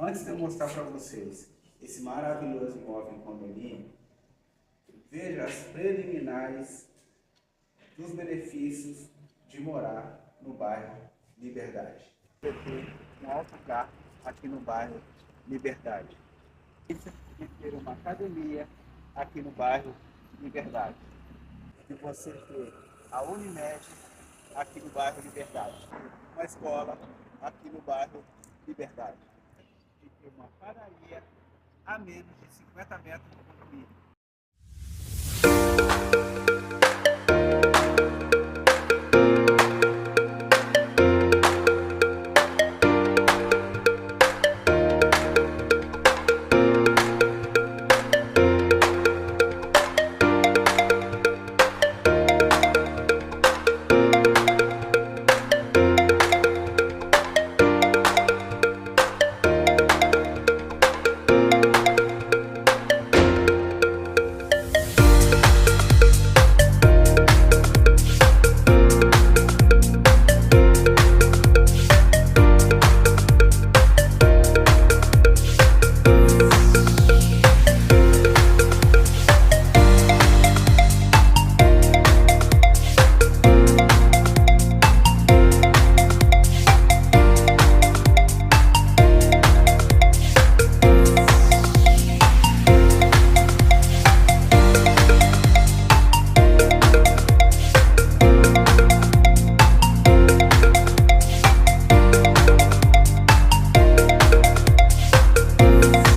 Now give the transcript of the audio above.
Antes de eu mostrar para vocês esse maravilhoso imóvel em condomínio, veja as preliminares dos benefícios de morar no bairro Liberdade. Você ter um autocarro aqui no bairro Liberdade. Isso de ter uma academia aqui no bairro Liberdade. De você ter a Unimed aqui no bairro Liberdade. Uma escola aqui no bairro Liberdade. De ter uma padaria a menos de 50 metros do condomínio.